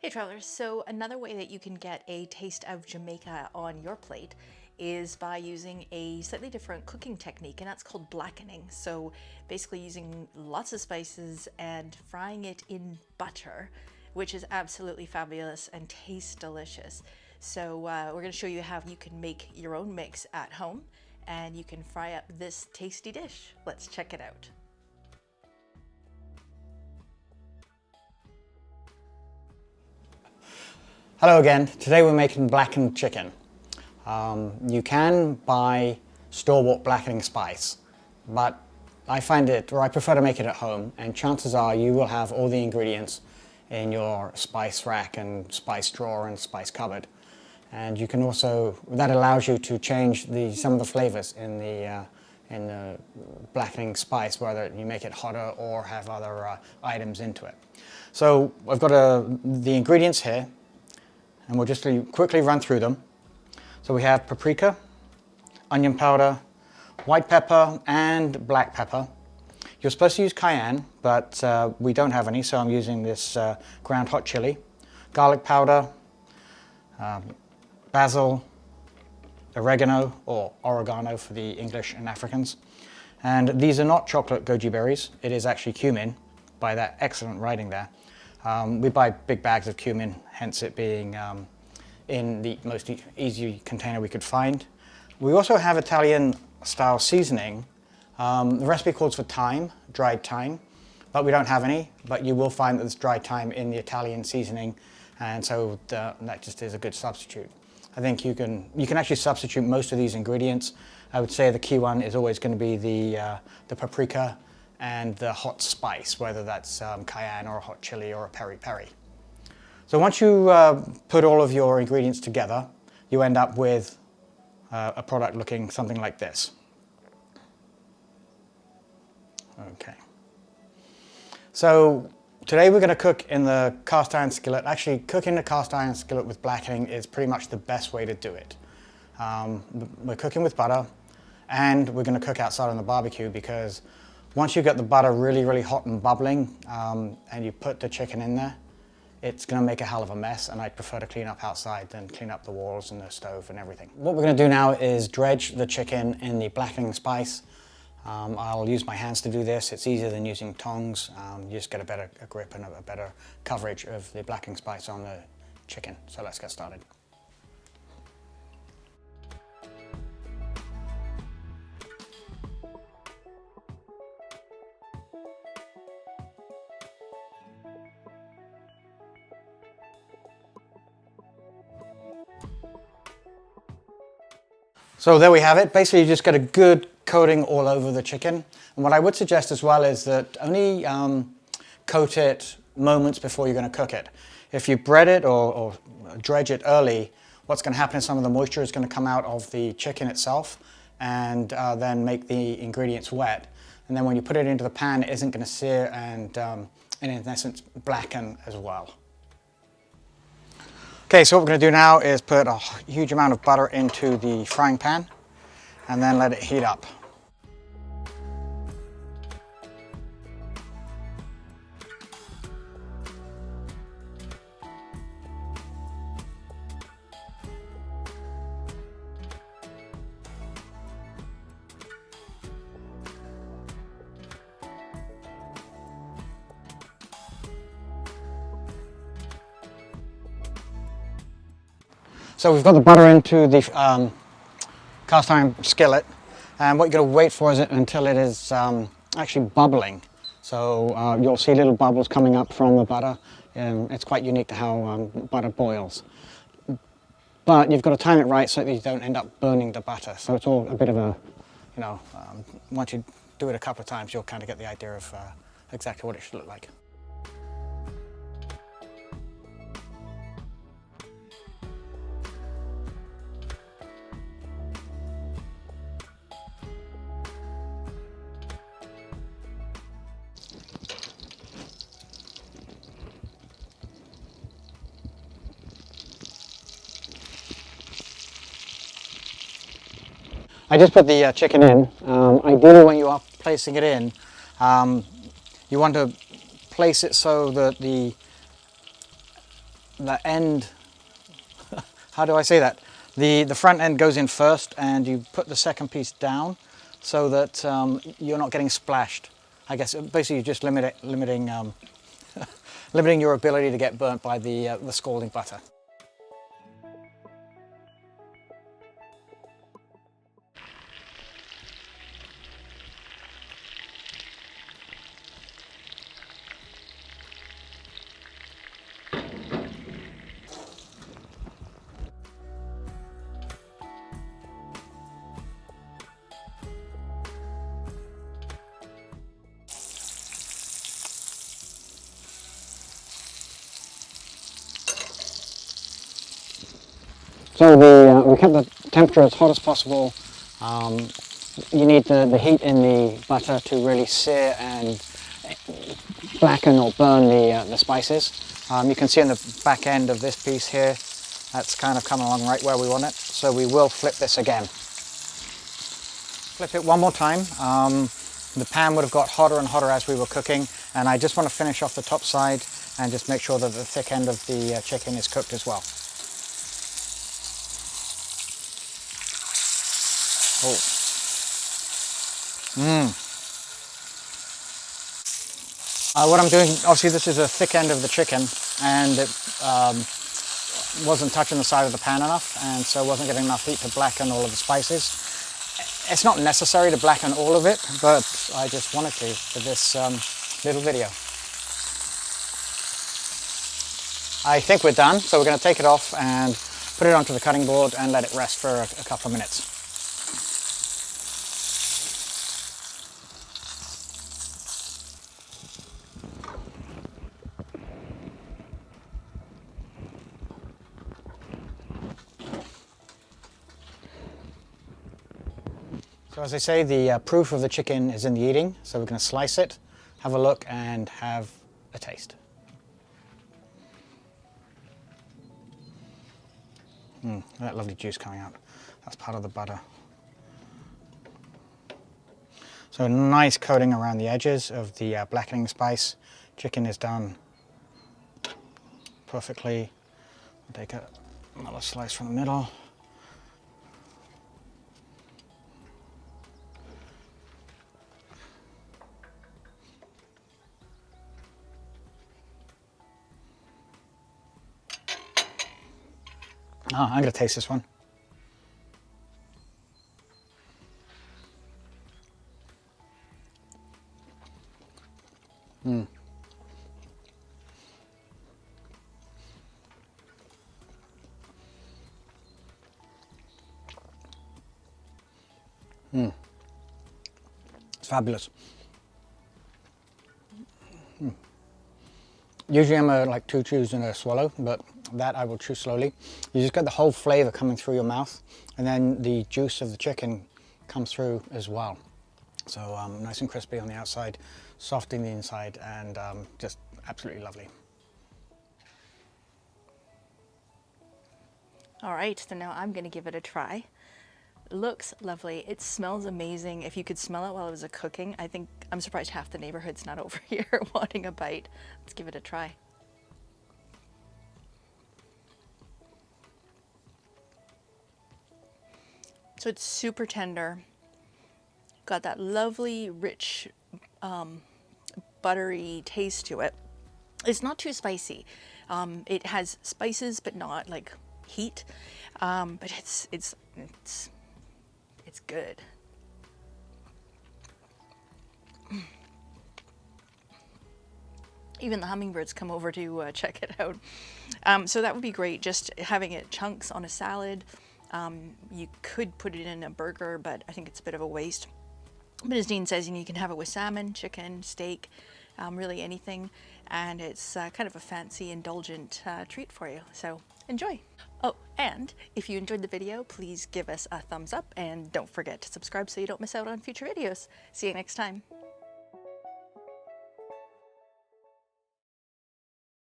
Hey travelers, so another way that you can get a taste of Jamaica on your plate is by using a slightly different cooking technique, and that's called blackening. So basically using lots of spices and frying it in butter, which is absolutely fabulous and tastes delicious. So we're going to show you how you can make your own mix at home and you can fry up this tasty dish. Let's check it out. Hello again. Today we're making blackened chicken. You can buy store-bought blackening spice, but I prefer to make it at home, and chances are you will have all the ingredients in your spice rack and spice drawer and spice cupboard. And you can also, that allows you to change some of the flavors in the blackening spice, whether you make it hotter or have other items into it. So I've got the ingredients here, and we'll just quickly run through them. So we have paprika, onion powder, white pepper, and black pepper. You're supposed to use cayenne, but we don't have any, so I'm using this ground hot chili. Garlic powder, basil, oregano, or oregano for the English and Africans. And these are not chocolate goji berries, it is actually cumin, by that excellent writing there. We buy big bags of cumin, hence it being in the most easy container we could find. We also have Italian style seasoning. The recipe calls for thyme, dried thyme, but we don't have any, but you will find that there's dried thyme in the Italian seasoning, and so that just is a good substitute. I think you can actually substitute most of these ingredients. I would say the key one is always going to be the paprika and the hot spice, whether that's cayenne or a hot chili or a peri-peri. So once you put all of your ingredients together, you end up with a product looking something like this. Okay. So today we're going to cook in the cast iron skillet. Actually, cooking the cast iron skillet with blackening is pretty much the best way to do it. We're cooking with butter, and we're going to cook outside on the barbecue, because once you get the butter really, really hot and bubbling, and you put the chicken in there, it's going to make a hell of a mess, and I'd prefer to clean up outside than clean up the walls and the stove and everything. What we're going to do now is dredge the chicken in the blackening spice. I'll use my hands to do this. It's easier than using tongs. You just get a better grip and a better coverage of the blackening spice on the chicken. So let's get started. So there we have it. Basically, you just get a good coating all over the chicken. And what I would suggest as well is that only coat it moments before you're going to cook it. If you bread it or dredge it early, what's going to happen is some of the moisture is going to come out of the chicken itself and then make the ingredients wet. And then when you put it into the pan, it isn't going to sear and in essence blacken as well. Okay, so what we're going to do now is put a huge amount of butter into the frying pan and then let it heat up. So we've got the butter into the cast iron skillet, and what you're going to wait for is until it is actually bubbling. So you'll see little bubbles coming up from the butter. It's quite unique to how butter boils. But you've got to time it right so that you don't end up burning the butter. So it's all a bit of a, once you do it a couple of times, you'll kind of get the idea of exactly what it should look like. I just put the chicken in. Ideally, when you are placing it in, you want to place it so that the the end, how do I say that? The front end goes in first, and you put the second piece down so that you're not getting splashed. I guess basically you're just limiting limiting your ability to get burnt by the scalding butter. So we kept the temperature as hot as possible. You need the heat in the butter to really sear and blacken or burn the spices. You can see on the back end of this piece here, that's kind of coming along right where we want it. So we will flip this again. Flip it one more time. The pan would have got hotter and hotter as we were cooking, and I just want to finish off the top side and just make sure that the thick end of the chicken is cooked as well. Oh. What I'm doing, obviously this is a thick end of the chicken, and it wasn't touching the side of the pan enough, and so wasn't getting enough heat to blacken all of the spices. It's not necessary to blacken all of it, but I just wanted to for this little video. I think we're done, so we're going to take it off and put it onto the cutting board and let it rest for a couple of minutes. So as I say, the proof of the chicken is in the eating, so we're going to slice it, have a look, and have a taste. That lovely juice coming out. That's part of the butter. So a nice coating around the edges of the blackening spice. Chicken is done perfectly. I'll take another slice from the middle. Oh, I'm going to taste this one. It's fabulous. Usually I'm like 2 chews in a swallow, but that I will chew slowly. You just get the whole flavor coming through your mouth, and then the juice of the chicken comes through as well. So nice and crispy on the outside, soft in the inside, and just absolutely lovely. All right, so now I'm going to give it a try. It looks lovely. It smells amazing. If you could smell it while it was cooking, I'm surprised half the neighborhood's not over here wanting a bite. Let's give it a try. So it's super tender. Got that lovely, rich, buttery taste to it. It's not too spicy. It has spices, but not like heat. But it's good. Even the hummingbirds come over to check it out. So that would be great, just having it chunks on a salad. You could put it in a burger, but I think it's a bit of a waste. But as Dean says, you can have it with salmon, chicken, steak, really anything. And it's kind of a fancy, indulgent treat for you. So enjoy. Oh, and if you enjoyed the video, please give us a thumbs up and don't forget to subscribe so you don't miss out on future videos. See you next time.